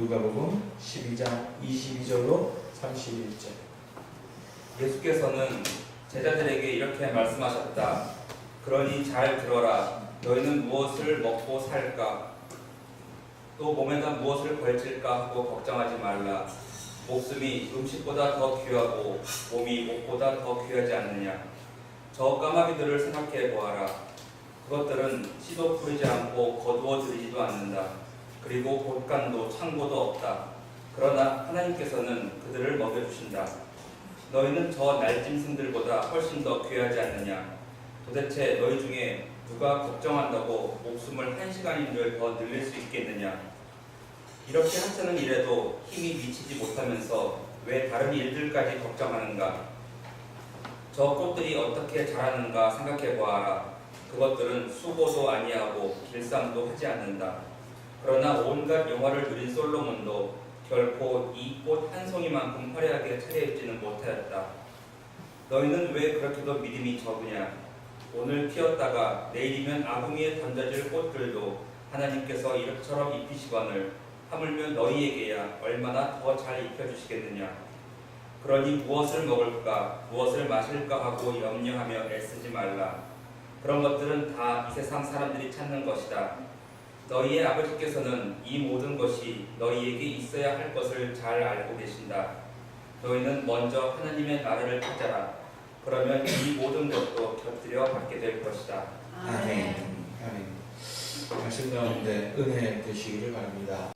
누가복음 12장 22절로 31절. 예수께서는 제자들에게 이렇게 말씀하셨다. 그러니 잘 들어라. 너희는 무엇을 먹고 살까? 또 몸에다 무엇을 걸칠까 하고 걱정하지 말라. 목숨이 음식보다 더 귀하고 몸이 옷보다 더 귀하지 않느냐? 저 까마귀들을 생각해 보아라. 그것들은 씨도 뿌리지 않고 거두어 들이지도 않는다. 그리고 곳간도 창고도 없다. 그러나 하나님께서는 그들을 먹여주신다. 너희는 저 날짐승들보다 훨씬 더 귀하지 않느냐? 도대체 너희 중에 누가 걱정한다고 목숨을 1시간인를 더 늘릴 수 있겠느냐? 이렇게 하찮은 일에도 힘이 미치지 못하면서 왜 다른 일들까지 걱정하는가? 저 꽃들이 어떻게 자라는가 생각해 보아라. 그것들은 수고도 아니하고 길쌈도 하지 않는다. 그러나 온갖 영화를 누린 솔로몬도 결코 이 꽃 한 송이만큼 화려하게 차려입지는 못하였다. 너희는 왜 그렇게도 믿음이 적으냐? 오늘 피었다가 내일이면 아궁이에 던져질 꽃들도 하나님께서 이처럼 입히시거늘 하물며 너희에게야 얼마나 더 잘 입혀주시겠느냐? 그러니 무엇을 먹을까, 무엇을 마실까 하고 염려하며 애쓰지 말라. 그런 것들은 다 이 세상 사람들이 찾는 것이다. 너희의 아버지께서는 이 모든 것이 너희에게 있어야 할 것을 잘 알고 계신다. 너희는 먼저 하나님의 나라를 찾아라. 그러면 이 모든 것도 곁들여 받게 될 것이다. 아멘. 아멘. 말씀 가운데 은혜 되시기를 바랍니다.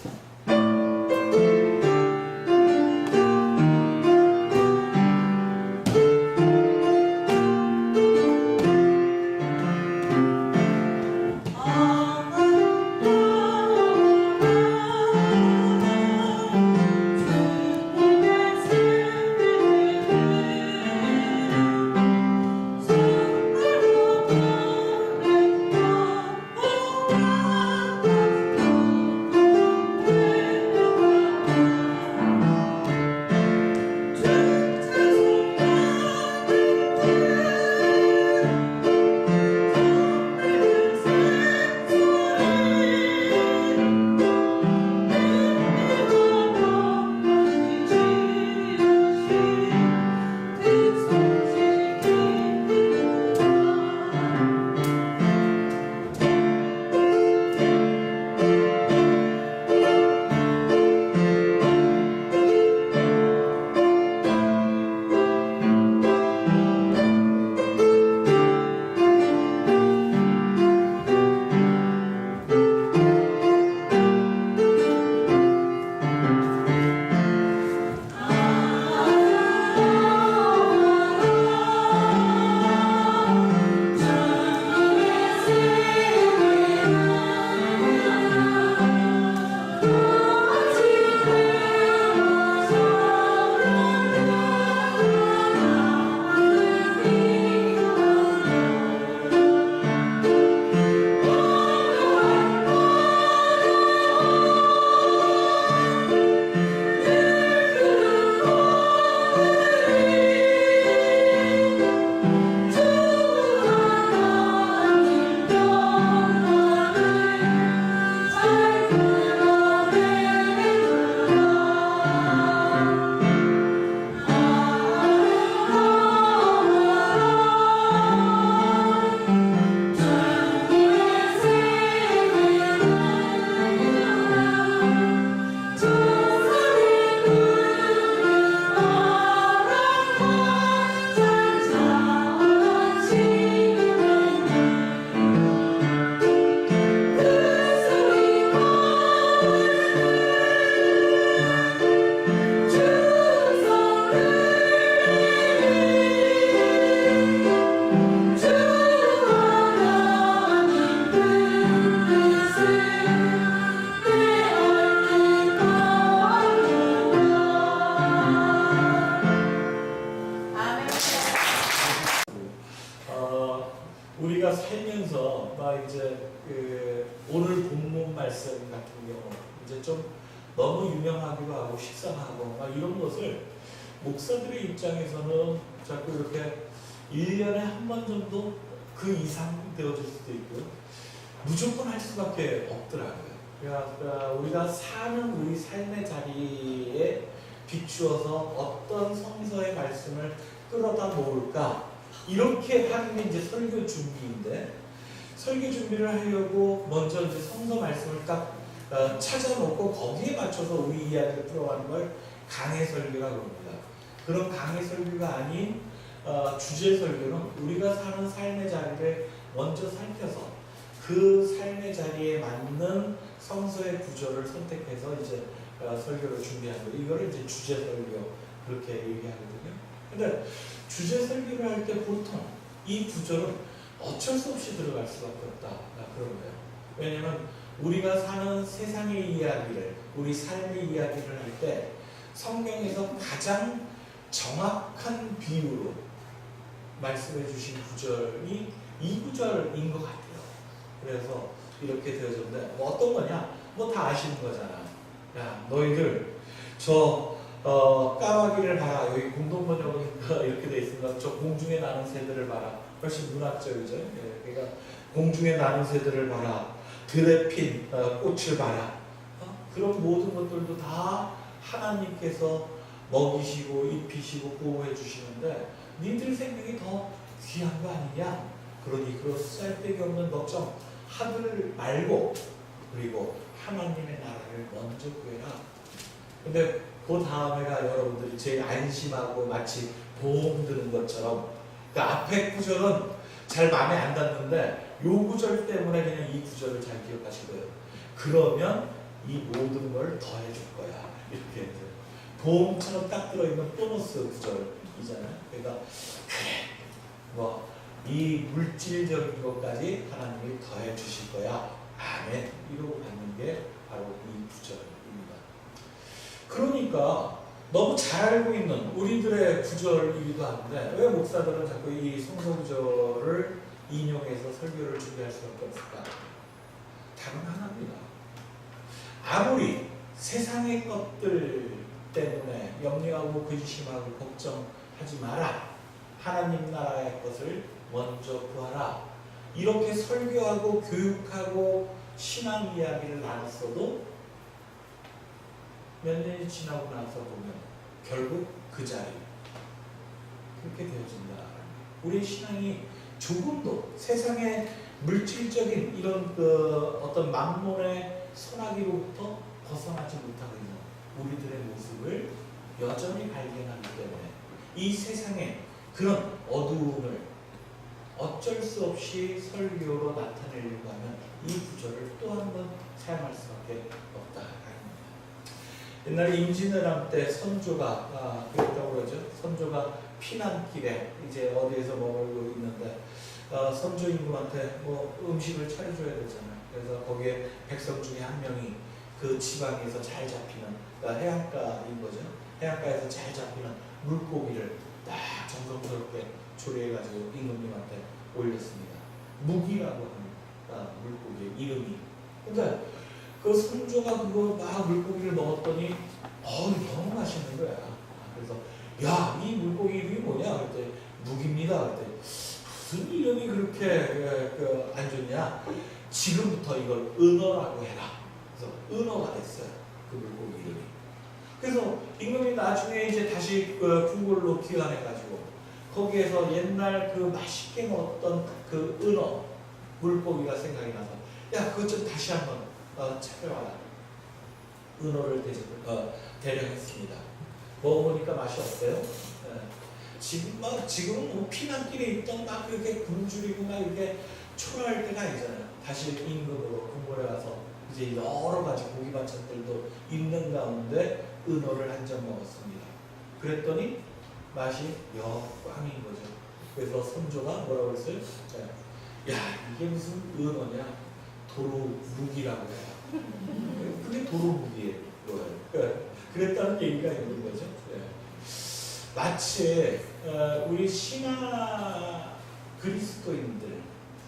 우리가 살면서 막 이제 오늘 본문 말씀 같은 경우 이제 좀 너무 유명하기도 하고 식상하고 막 이런 것을 목사들의 입장에서는 자꾸 이렇게 1년에 한 번 정도 그 이상 되어질 수도 있고요. 무조건 할 수밖에 없더라고요. 그러니까 우리가 사는 우리 삶의 자리에 비추어서 어떤 성서의 말씀을 끌어다 놓을까, 이렇게 하는 게 이제 설교 준비인데, 설교 준비를 하려고 먼저 이제 성서 말씀을 딱 찾아놓고 거기에 맞춰서 우리 이야기를 풀어가는 걸 강해 설교라고 합니다. 그런 강해 설교가 아닌 주제 설교는 우리가 사는 삶의 자리를 먼저 살펴서 그 삶의 자리에 맞는 성서의 구조를 선택해서 이제 설교를 준비하는 거예요. 이거를 이제 주제 설교 그렇게 얘기하거든요. 근데 주제 설교를 할 때 보통 이 구조는 어쩔 수 없이 들어갈 수밖에 없다, 그런 거예요. 왜냐면 우리가 사는 세상의 이야기를, 우리 삶의 이야기를 할 때 성경에서 가장 정확한 비유로 말씀해 주신 구절이 이 구절인 것 같아요. 그래서 이렇게 되어졌는데, 뭐 어떤 거냐? 뭐 다 아시는 거잖아. 야, 너희들 저 까마귀를 봐라. 여기 공동번역은 이렇게 돼 있습니다. 저 공중에 나는 새들을 봐라. 훨씬 문학적이죠. 예, 그러니까 공중에 나는 새들을 봐라. 들에 핀 꽃을 봐라. 그런 모든 것들도 다 하나님께서 먹이시고 입히시고 보호해 주시는데, 니들 생명이 더 귀한 거 아니냐? 그러니 그 쌀데기 없는 걱정 하들 말고, 그리고 하나님의 나라를 먼저 구해라. 근데 그 다음에가 여러분들이 제일 안심하고 마치 보험 드는 것처럼, 그 앞에 구절은 잘 마음에 안 닿는데 요 구절 때문에 그냥 이 구절을 잘 기억하실 거예요. 그러면 이 모든 걸 더해 줄 거야. 이렇게 보험처럼 딱 들어있는 보너스 구절이잖아요. 그러니까 그래, 뭐 이 물질적인 것까지 하나님이 더해 주실 거야. 아멘. 이러고 받는 게 바로 이 구절입니다. 그러니까 너무 잘 알고 있는 우리들의 구절이기도 한데, 왜 목사들은 자꾸 이 성서 구절을 인용해서 설교를 준비할 수밖에 없을까? 답은 하나입니다. 아무리 세상의 것들 때문에 염려하고 근심하고 걱정하지 마라. 하나님 나라의 것을 먼저 구하라. 이렇게 설교하고 교육하고 신앙 이야기를 나눴어도 몇 년이 지나고 나서 보면 결국 그 자리 그렇게 되어진다. 우리 신앙이 조금도 세상의 물질적인 이런 어떤 만몬의 소나기로부터 벗어나지 못하고 있는 우리들의 모습을 여전히 발견하기 때문에 이 세상의 그런 어두움을 어쩔 수 없이 설교로 나타내려고 하면 이 구절을 또 한 번 사용할 수밖에 없다. 옛날에 임진왜란 때 선조가 그랬다고 그러죠. 선조가 피난길에 이제 어디에서 머물고 있는데 선조 임금한테 뭐 음식을 차려줘야 되잖아요. 그래서 거기에 백성 중에 한 명이 그 지방에서 잘 잡히는, 해안가인 거죠. 해안가에서 잘 잡히는 물고기를 딱 정성스럽게 조리해가지고 임금님한테 올렸습니다. 무기라고 하는 물고기의 이름이. 근데 그 선조가 그거 막 물고기를 먹었더니 너무 맛있는 거야. 그래서 야, 이 물고기 이름이 뭐냐? 그랬더니 무기입니다. 그랬더니 무슨 이름이 그렇게 안 좋냐? 지금부터 이걸 은어라고 해라. 그래서 은어가 됐어요. 그 물고기 이름이. 그래서 임금이 나중에 이제 다시 궁궐로 귀환해가지고 거기에서 옛날 그 맛있게 먹었던 그 은어 물고기가 생각이 나서, 야, 그것 좀 다시 한번 찾아와라. 은어를 대령했습니다. 먹어보니까 맛이 어때요? 네. 지금은 뭐 피난길에 있던 막 그렇게 굶주리고 막 이렇게 초라할 때가 아니잖아요. 다시 임금으로 궁궐에 와서 이제 여러 가지 고기 반찬들도 있는 가운데 은어를 한 점 먹었습니다. 그랬더니 맛이 역광인 거죠. 그래서 선조가 뭐라고 했어요? 야, 이게 무슨 은어냐? 도루묵이라고 해요. 그게 도루묵이에요. 그랬다는 얘기가 있는 거죠. 마치 우리 신앙 그리스도인들,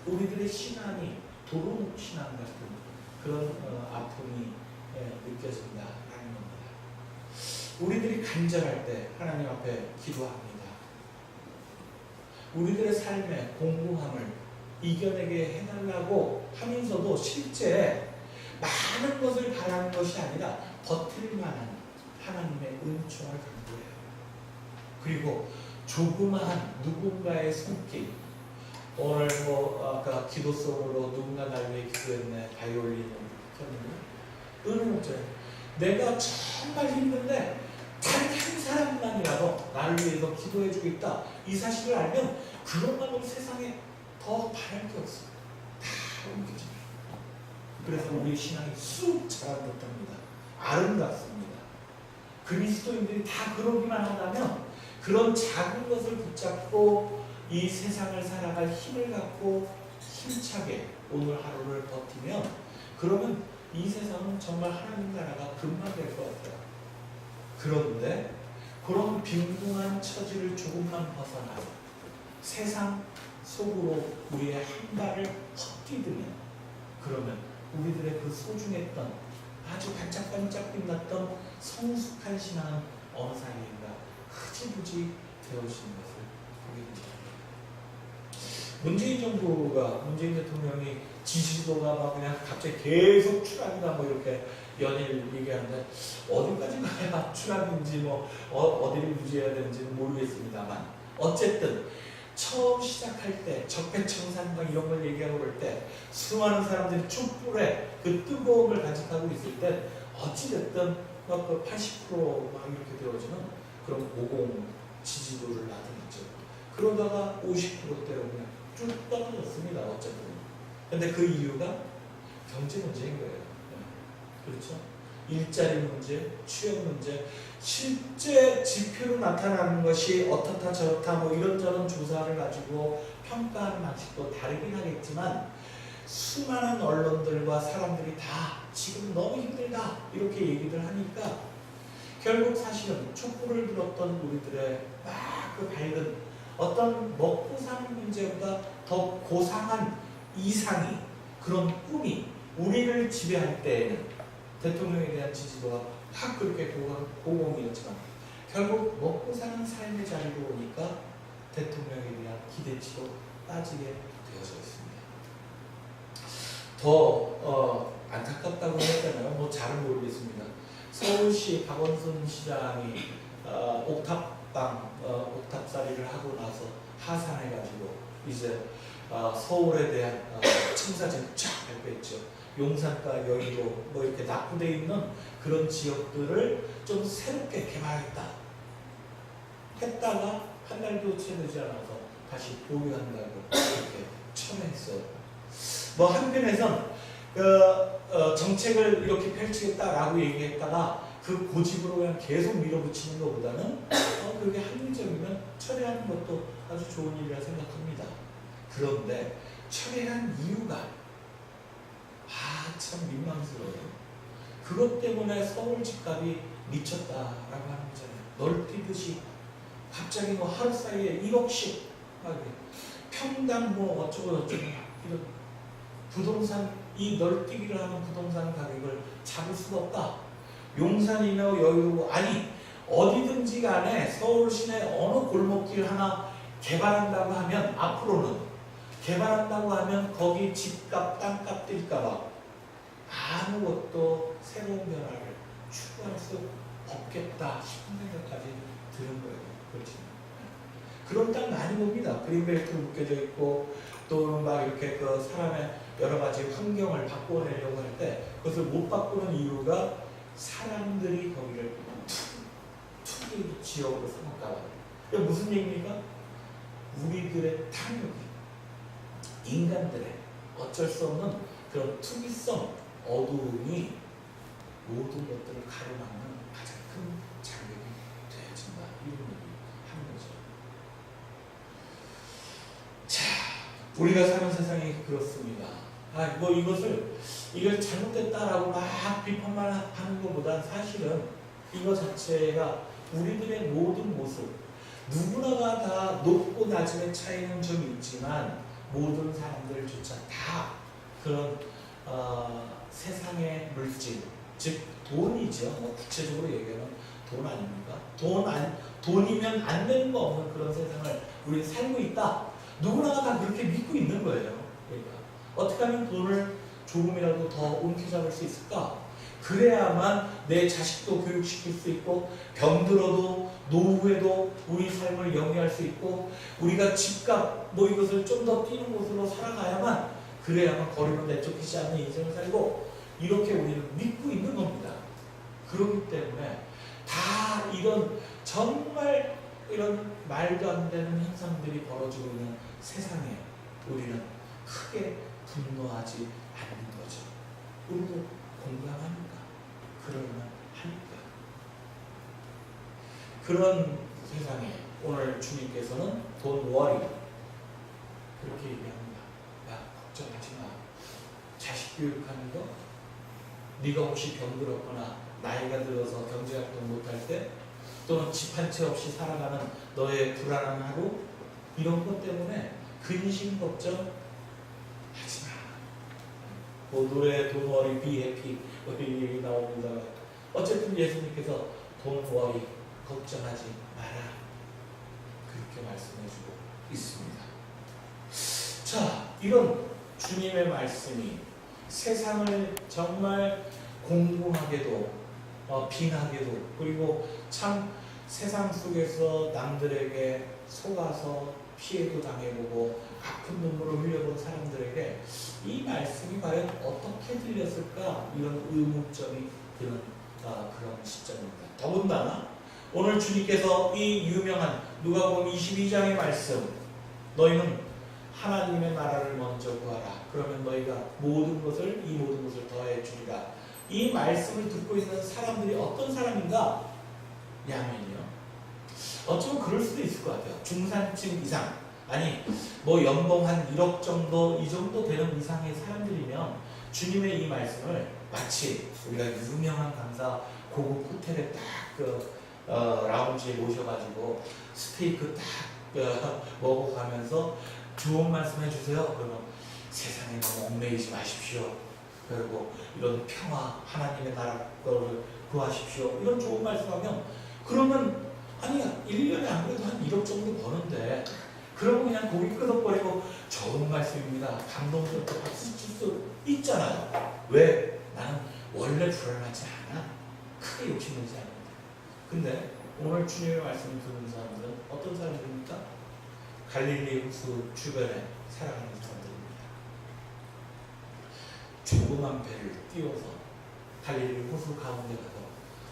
우리들의 신앙이 도루묵 신앙 같은 그런 아픔이 느껴진다 하는 겁니다. 우리들이 간절할 때 하나님 앞에 기도합니다. 우리들의 삶의 공고함을 이겨내게 해달라고 하면서도 실제 많은 것을 바라는 것이 아니라 버틸 만한 하나님의 은총을 갖는 거예요. 그리고 조그마한 누군가의 손길, 오늘 아까 기도송으로 누군가 날 위해 기도했네 바이올린을 켰는데 은혜롭죠. 내가 정말 힘든데 단 한 사람만이라도 나를 위해서 기도해주고 있다, 이 사실을 알면 그것만으로 세상에 더 바랄 게 없어요. 다 옮겨져요. 그래서 우리 신앙이 쑥 자란 듯합니다. 아름답습니다. 그리스도인들이 다 그러기만 한다면 그런 작은 것을 붙잡고 이 세상을 살아갈 힘을 갖고 힘차게 오늘 하루를 버티면, 그러면 이 세상은 정말 하나님 나라가 금방 될 것 같아요. 그런데 그런 빈궁한 처지를 조금만 벗어나 세상 속으로 우리의 한 발을 헛디디면, 그러면 우리들의 그 소중했던 아주 반짝반짝 빛났던 성숙한 신앙은 어느 사이인가 흐지부지 되어지는 것을 보게 됩니다. 문재인 정부가, 문재인 대통령이 지지도가 막 그냥 갑자기 계속 추락이다 뭐 이렇게 연일 얘기하는데, 어디까지 가야 추락인지 어디를 유지해야 되는지는 모르겠습니다만, 어쨌든 처음 시작할 때 적폐청산 이런 걸 얘기하고 그럴 때 수많은 사람들이 촛불에 그 뜨거움을 간직하고 있을 때 어찌됐든 그 80%막 이렇게 되어지는 그런 모공 지지도를 나타냈죠. 그러다가 50%대로 그냥 쭉 떨어졌습니다. 어쨌든. 근데 그 이유가 경제 문제인 거예요. 그렇죠? 일자리 문제, 취업 문제, 실제 지표로 나타나는 것이 어떻다 저렇다 뭐 이런저런 조사를 가지고 평가하는 방식도 다르긴 하겠지만, 수많은 언론들과 사람들이 다 지금 너무 힘들다 이렇게 얘기를 하니까 결국 사실은 촛불을 들었던 우리들의 막 그 밝은 어떤 먹고 사는 문제보다 더 고상한 이상이, 그런 꿈이 우리를 지배할 때에는 대통령에 대한 지지도가 확 그렇게 고공이었지만, 결국 먹고 사는 삶의 자리로 오니까 대통령에 대한 기대치도 빠지게 되어져 있습니다. 더 안타깝다고 했잖아요. 뭐 잘은 모르겠습니다. 서울시 박원순 시장이 옥탑살이를 하고 나서 하산해가지고 이제 서울에 대한 청사진을 쫙 발표했죠. 용산과 여의도 뭐 이렇게 낙후되어 있는 그런 지역들을 좀 새롭게 개발하겠다 했다가 한 달도 채 되지 않아서 다시 보유한다고 이렇게 첨예했어요. 뭐 한편에선 정책을 이렇게 펼치겠다라고 얘기했다가 그 고집으로 그냥 계속 밀어붙이는 것보다는 그게 합리적이면 철회하는 것도 아주 좋은 일이라 생각합니다. 그런데 철회한 이유가 참 민망스러워요. 그것 때문에 서울 집값이 미쳤다라고 하는 거잖아요. 널뛰듯이 갑자기 뭐 하루 사이에 1억씩 평당 뭐 어쩌고 이런 부동산, 이 널뛰기를 하는 부동산 가격을 잡을 수가 없다. 용산이나 여의도, 아니 어디든지 간에 서울 시내 어느 골목길 하나 개발한다고 하면, 앞으로는 개발한다고 하면 거기 집값, 땅값 뛸까봐 아무것도 새로운 변화를 추구할 수 없겠다 싶은 생각까지 드는 거예요. 그렇지? 그런 땅 많이 봅니다. 그린벨트 묶여져 있고 또는 막 이렇게 그 사람의 여러 가지 환경을 바꿔내려고 할 때 그것을 못 바꾸는 이유가 사람들이 거기를 투기 지역으로 삼을까 봐요. 이게 무슨 얘기입니까? 우리들의 탐욕이, 인간들의 어쩔 수 없는 그런 투기성, 어두움이 모든 것들을 가로막는 가장 큰 장벽이 되어진다. 이런 얘기 하는 거죠. 자, 우리가 사는 세상이 그렇습니다. 뭐 이걸 잘못됐다라고 막 비판만 하는 것보다 사실은 이거 자체가 우리들의 모든 모습, 누구나가 다 높고 낮음의 차이는 좀 있지만 모든 사람들조차 다 그런 세상의 물질, 즉 돈이죠. 뭐 구체적으로 얘기하면 돈 아닙니까? 돈이면 안 되는 거 없는 그런 세상을 우리 살고 있다. 누구나가 다 그렇게 믿고 있는 거예요. 그러니까 어떻게 하면 돈을 조금이라도 더 움켜잡을 수 있을까? 그래야만 내 자식도 교육시킬 수 있고 병들어도 노후에도 우리 삶을 영위할 수 있고 우리가 집값 뭐 이것을 좀 더 뛰는 곳으로 살아가야만 그래야만 거리로 내쫓기지 않는 인생을 살고 이렇게 우리는 믿고 있는 겁니다. 그렇기 때문에 다 이런 정말 이런 말도 안 되는 현상들이 벌어지고 있는 세상에 우리는 크게 분노하지 않는 거죠. 우리도 공감합니다. 그러면 합니까? 그런 세상에 오늘 주님께서는 돈 워리 그렇게 얘기합니다. 야, 걱정하지 마. 자식 교육하는 거 네가 혹시 병들었거나 나이가 들어서 경제활동 못할 때 또는 집 한 채 없이 살아가는 너의 불안한 하루 이런 것 때문에 근심 걱정 하지 마. 뭐 노래 돈 워리 비 해피 이 얘기 나옵니다. 어쨌든 예수님께서 돈 워리 걱정하지 마라 그렇게 말씀해주고 있습니다. 자, 이런 주님의 말씀이 세상을 정말 공공하게도 빈하게도 그리고 참 세상 속에서 남들에게 속아서 피해도 당해보고 아픈 눈물을 흘려본 사람들에게 이 말씀이 과연 어떻게 들렸을까 이런 의문점이 드는 그런 시점입니다. 더군다나 오늘 주님께서 이 유명한 누가복음 22장의 말씀 너희는 하나님의 나라를 먼저 구하라 그러면 너희가 이 모든 것을 더해 주리라 이 말씀을 듣고 있는 사람들이 어떤 사람인가 야면요 어쩌면 그럴 수도 있을 것 같아요. 중산층 이상 아니 뭐 연봉 한 1억 정도 이 정도 되는 이상의 사람들이면 주님의 이 말씀을 마치 우리가 유명한 강사 고급 호텔에 딱 라운지에 모셔가지고 스테이크 딱 먹어가면서 좋은 말씀 해주세요. 그러면 세상에 너무 얽매이지 마십시오. 그리고 이런 평화 하나님의 나라를 구하십시오. 이런 좋은 말씀하면 그러면 아니야 1년에 안 그래도 한 1억 정도 버는데 그러면 그냥 고기 끄덕거리고 좋은 말씀입니다. 감동스럽게 박수 칠 수 있잖아요. 왜? 나는 원래 불안하지 않아. 크게 욕심내지 않는다. 근데 오늘 주님의 말씀을 듣는 사람들은 어떤 사람들입니까? 갈릴리 호수 주변에 살아가는 사람들입니다. 조그만 배를 띄워서 갈릴리 호수 가운데 가서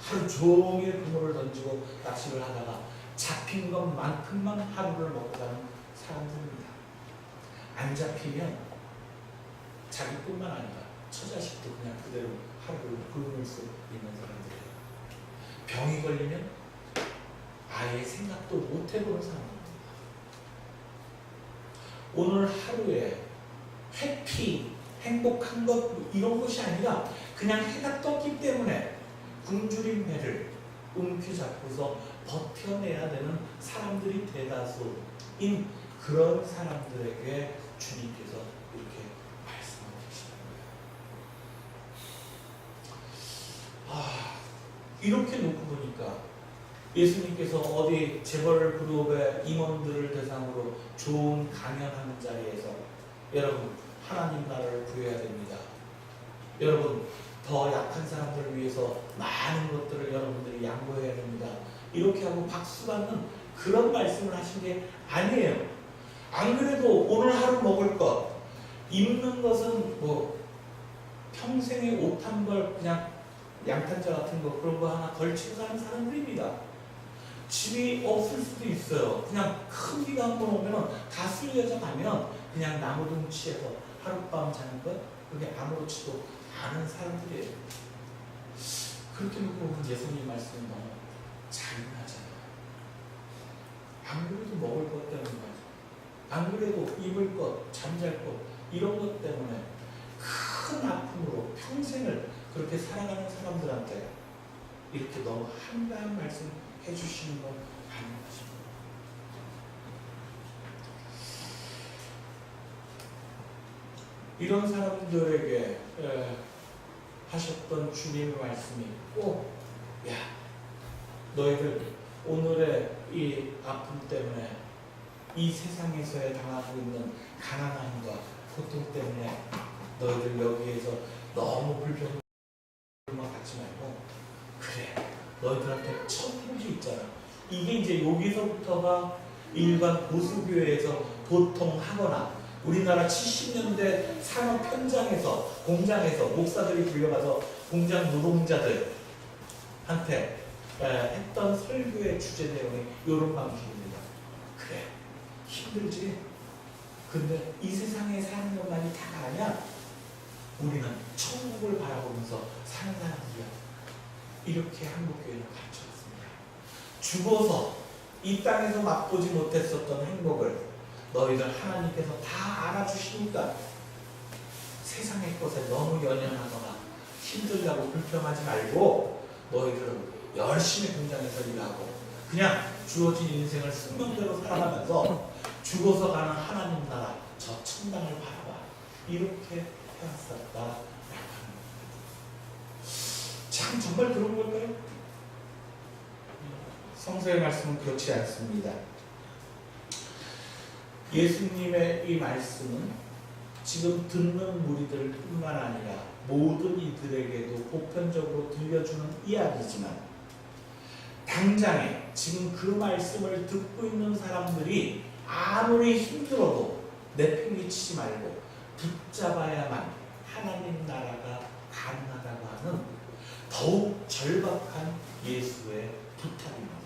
하루 종일 그물을 던지고 낚시를 하다가 잡힌 것만큼만 하루를 먹고 사는 사람들입니다. 안 잡히면 자기뿐만 아니라 처자식도 그냥 그대로 하루를 굶을 수 있는 사람들이에요. 병이 걸리면 아예 생각도 못 해보는 사람입니다. 오늘 하루에 해피, 행복한 것 이런 것이 아니라 그냥 해가 떴기 때문에 굶주린 배를 움켜잡고서 버텨내야 되는 사람들이 대다수인 그런 사람들에게 주님께서 이렇게 말씀하고 계시는 거예요. 이렇게 놓고 보니까 예수님께서 어디 재벌 그룹의 임원들을 대상으로 좋은 강연하는 자리에서 여러분 하나님 나라를 구해야 됩니다. 여러분 더 약한 사람들을 위해서 많은 것들을 여러분들이 양보해야 됩니다. 이렇게 하고 박수 받는 그런 말씀을 하신 게 아니에요. 안 그래도 오늘 하루 먹을 것, 입는 것은 뭐 평생에 옷 한 벌 그냥 양탄자 같은 거 그런 거 하나 걸치고 사는 사람들입니다. 집이 없을 수도 있어요. 그냥 큰 비가 한 번 오면 다 쓸려져 가면 그냥 나무둥치에서 하룻밤 자는 것 그게 아무렇지도 않은 사람들이에요. 그렇게 놓고 보면 예수님 말씀이 너무 잔인하잖아요. 안 그래도 먹을 것 때문에 말이죠. 안 그래도 입을 것, 잠잘 것 이런 것 때문에 큰 아픔으로 평생을 그렇게 살아가는 사람들한테 이렇게 너무 한가한 말씀 해주시는 건 아닌 것입니다. 이런 사람들에게 하셨던 주님의 말씀이 꼭 야, 너희들 오늘의 이 아픔 때문에 이 세상에서의 당하고 있는 가난함과 고통 때문에 너희들 여기에서 너무 불평만 갖지 말고 그래 너희들한테 천국이 있잖아. 이게 이제 여기서부터가 일반 보수교회에서 보통 하거나 우리나라 70년대 산업 현장에서 공장에서 목사들이 불려가서 공장 노동자들한테 했던 설교의 주제 내용이 이런 방식입니다. 그래 힘들지? 근데 이 세상에 사는 것만이 다가 아니야. 우리는 천국을 바라보면서 사는 사람들이야. 이렇게 한국교회는 가르쳐왔습니다. 죽어서 이 땅에서 맛보지 못했었던 행복을 너희들 하나님께서 다 알아주시니까 세상의 것에 너무 연연하거나 힘들다고 불평하지 말고 너희들은 열심히 공장에서 일하고 그냥 주어진 인생을 숙명대로 살아가면서 죽어서 가는 하나님 나라 저 천당을 바라봐. 이렇게 해왔었다. 참 정말 그런 걸까요? 성서의 말씀은 그렇지 않습니다. 예수님의 이 말씀은 지금 듣는 무리들 뿐만 아니라 모든 이들에게도 보편적으로 들려주는 이야기지만 당장에 지금 그 말씀을 듣고 있는 사람들이 아무리 힘들어도 내팽개치지 말고 붙잡아야만 하나님 나라가 가능하다고 하는 더욱 절박한 예수의 부탁입니다.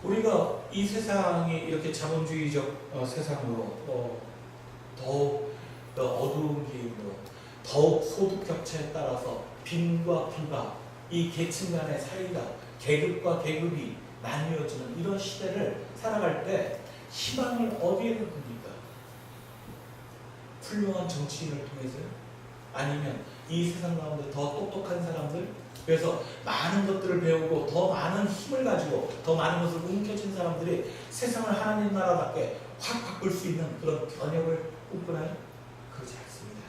우리가 이 세상이 이렇게 자본주의적 세상으로 더욱 어두운 기운으로 더욱 소득 격차에 따라서 빈과 부가 이 계층 간의 사이가 계급과 계급이 나뉘어지는 이런 시대를 살아갈 때 희망을 어디에 놓습니까? 훌륭한 정치인을 통해서요? 아니면 이 세상 가운데 더 똑똑한 사람들? 그래서 많은 것들을 배우고 더 많은 힘을 가지고 더 많은 것을 움켜쥔 사람들이 세상을 하나님 나라답게 확 바꿀 수 있는 그런 변혁을 꿈꾸나요? 그렇지 않습니다.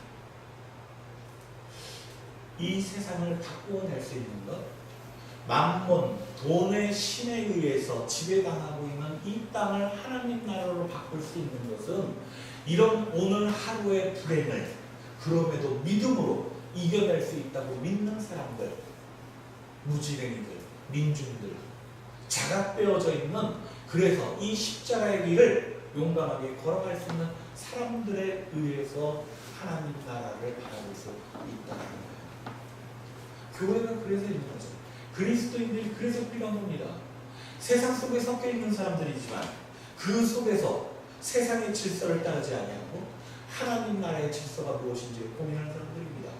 이 세상을 바꾸어낼 수 있는 것, 만몬, 돈의 신에 의해서 지배당하고 있는 이 땅을 하나님 나라로 바꿀 수 있는 것은 이런 오늘 하루의 불행을 그럼에도 믿음으로 이겨낼 수 있다고 믿는 사람들, 무지랭이들, 민중들, 자각되어져 있는 그래서 이 십자가의 길을 용감하게 걸어갈 수 있는 사람들에 의해서 하나님 나라를 바라볼 수 있다는 거예요. 교회가 그래서 있는 거죠. 그리스도인들이 그래서 필요한 겁니다. 세상 속에 섞여 있는 사람들이지만 그 속에서 세상의 질서를 따르지 아니하고 하나님 나라의 질서가 무엇인지 고민하는 사람들입니다.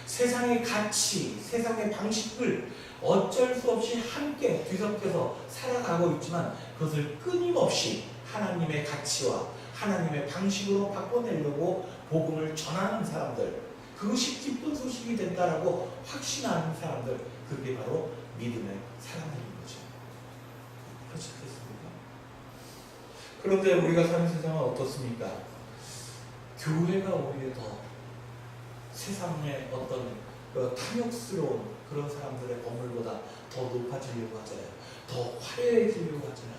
세상의 가치, 세상의 방식을 어쩔 수 없이 함께 뒤섞여서 살아가고 있지만 그것을 끊임없이 하나님의 가치와 하나님의 방식으로 바꿔내려고 복음을 전하는 사람들, 그것이 기쁜 소식이 된다라고 확신하는 사람들, 그게 바로 믿음의 사람들인 거죠. 그렇지 않겠습니까? 그런데 우리가 사는 세상은 어떻습니까? 교회가 오히려 더 세상의 어떤 그 탐욕스러운 그런 사람들의 건물보다 더 높아지려고 하잖아요. 더 화려해지려고 하잖아요.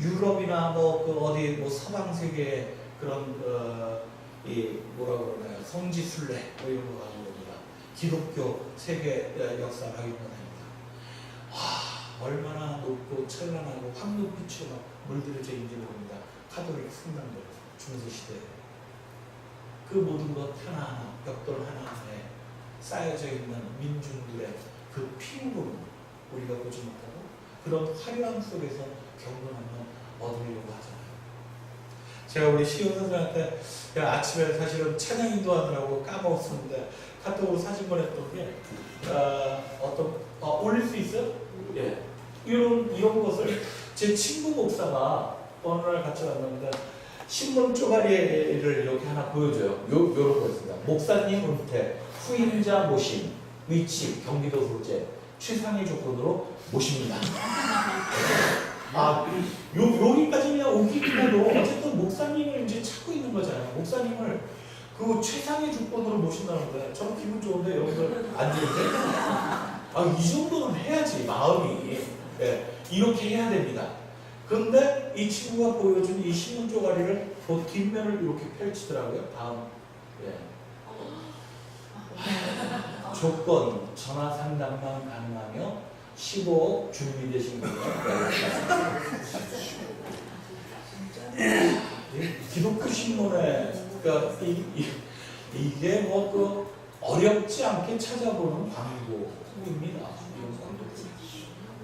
유럽이나 어디 서방 세계의 그런 이 뭐라고 그러나요? 성지순례 이런 거 가는 겁니다. 기독교 세계 역사를 하기는 합니다. 얼마나 높고 찬란하고 황금빛으로 물들여져 있는지 모릅니다. 카톨릭 성당들 중세시대에 그 모든 것 하나하나 벽돌 하나하나에 쌓여져 있는 민중들의 그 피부는 우리가 보지 못하고 그런 화려함 속에서 경건함을 얻으려고 하잖아요. 제가 우리 시호 선생한테 아침에 사실은 찬양 인도하느라고 까먹었었는데 카톡으로 사진 보냈던 게 올릴 수 있어요? 예. 이런 것을 제 친구 목사가 어느 날 같이 왔는데 신문 쪼가리를 이렇게 하나 보여줘요. 요런 거였습니다. 목사님 은퇴, 후임자 모심, 위치, 경기도 소재, 최상의 조건으로 모십니다. 여기까지 그냥 오기만 해도 어쨌든 목사님을 이제 찾고 있는 거잖아요. 목사님을 그 최상의 조건으로 모신다는데 저는 기분 좋은데 여러분들 안 좋은데? 이 정도는 해야지 마음이. 예, 이렇게 해야 됩니다. 근데 이 친구가 보여준 이 신문 쪼가리를 그 뒷면을 이렇게 펼치더라고요. 다음. 예. 조건, 전화 상담만 가능하며 15억 준비되신 거예요. 기독교 신문에 그러니까 이게 뭐 그 어렵지 않게 찾아보는 광고입니다. 이런 광고.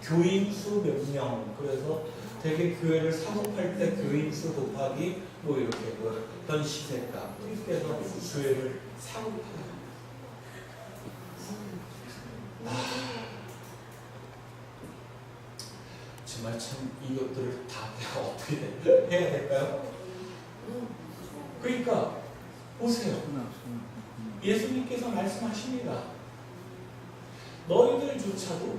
교인 수 몇 명. 그래서 되게 교회를 사업할 때 교인 수 곱하기 뭐 이렇게 그 현시세가 이렇게 해서 교회를 사업하는. 정말 참 이것들을 다 내가 어떻게 해야 될까요? 그러니까 보세요. 예수님께서 말씀하십니다. 너희들조차도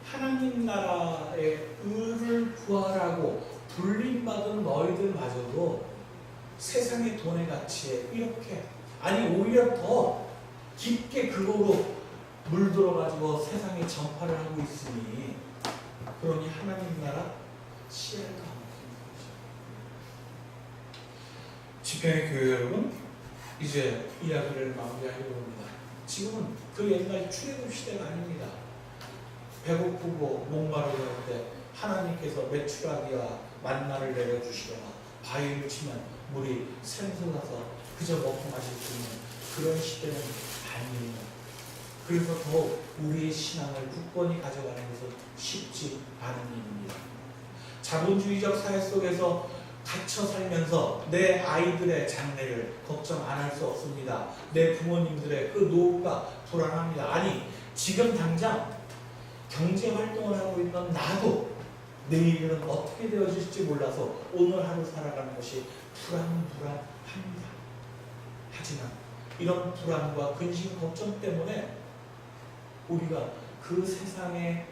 하나님 나라의 의를 구하라고 불림받은 너희들마저도 세상의 돈의 가치에 이렇게 아니 오히려 더 깊게 그거로 물들어가지고 세상에 전파를 하고 있으니 그러니 하나님 나라 시야를 더 먹히는 거죠. 지평의 교회 여러분, 이제 이야기를 마무리하려고 합니다. 지금은 그 옛날 출애굽 시대가 아닙니다. 배고프고 목마르고 할 때 하나님께서 메추라기와 만나를 내려주시거나 바위를 치면 물이 샘솟아서 그저 먹고 마실 수 있는 그런 시대는 아니에요. 그래서 더욱 우리의 신앙을 굳건히 가져가는 것은 쉽지 않은 일입니다. 자본주의적 사회 속에서 갇혀 살면서 내 아이들의 장래를 걱정 안 할 수 없습니다. 내 부모님들의 그 노후가 불안합니다. 아니 지금 당장 경제활동을 하고 있는 나도 내일은 어떻게 되어질지 몰라서 오늘 하루 살아가는 것이 불안합니다. 하지만 이런 불안과 근심 걱정 때문에 우리가 그 세상의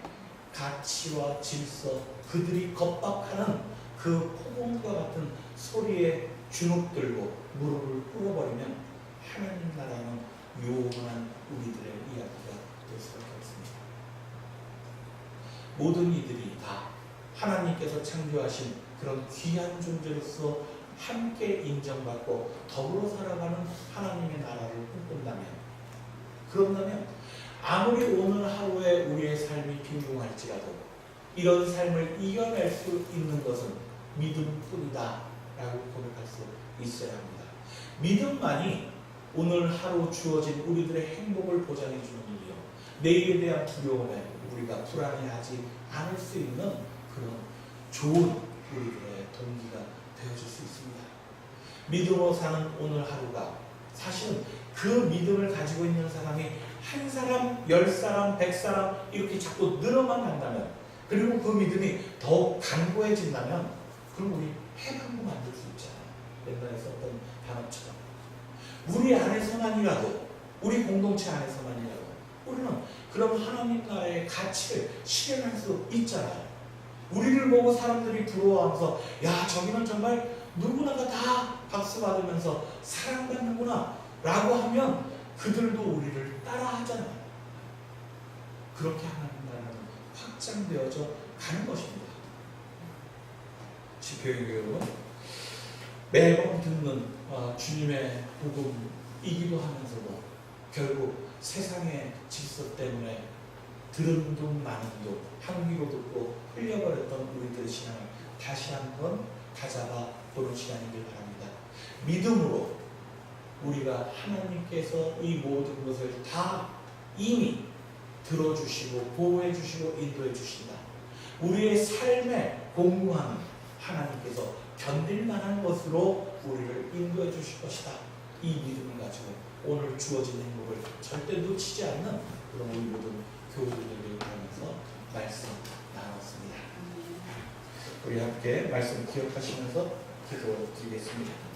가치와 질서, 그들이 겁박하는 그 폭음과 같은 소리에 주눅들고 무릎을 꿇어버리면 하나님 나라는 요원한 우리들의 이야기가 될 수밖에 없습니다. 모든 이들이 다 하나님께서 창조하신 그런 귀한 존재로서 함께 인정받고 더불어 살아가는 하나님의 나라를 그런다면 아무리 오늘 하루에 우리의 삶이 빈궁할지라도 이런 삶을 이겨낼 수 있는 것은 믿음뿐이다 라고 고백할 수 있어야 합니다. 믿음만이 오늘 하루 주어진 우리들의 행복을 보장해 주는 일이요, 내일에 대한 두려움에 우리가 불안해하지 않을 수 있는 그런 좋은 우리들의 동기가 되어줄 수 있습니다. 믿음으로 사는 오늘 하루가 사실은 그 믿음을 가지고 있는 사람이 한 사람, 10사람, 100사람 이렇게 자꾸 늘어만 간다면, 그리고 그 믿음이 더욱 강고해진다면 그럼 우리 해방도 만들 수 있잖아요. 옛날에 썼던 단어처럼 우리 안에서만이라도, 우리 공동체 안에서만이라도 우리는 그럼 하나님 나라의 가치를 실현할 수 있잖아요. 우리를 보고 사람들이 부러워하면서 야 저기는 정말 누구나가 다 박수 받으면서 사랑받는구나 라고 하면 그들도 우리를 따라하잖아요. 그렇게 하나님 나라는 확장되어져 가는 것입니다. 지표의 여러분, 매번 듣는 주님의 복음이기도 하면서도 결국 세상의 질서 때문에 들은 둥 마는 둥 한 귀로 듣고 흘려버렸던 우리들의 신앙을 다시 한번 다잡아 보는 시간이길 바랍니다. 믿음으로 우리가 하나님께서 이 모든 것을 다 이미 들어주시고 보호해 주시고 인도해 주신다. 우리의 삶에 공부하는 하나님께서 견딜 만한 것으로 우리를 인도해 주실 것이다. 이 믿음을 가지고 오늘 주어진 행복을 절대 놓치지 않는 그런 우리 모든 교우들에게 하면서 말씀 나눴습니다. 우리 함께 말씀 기억하시면서 기도드리겠습니다.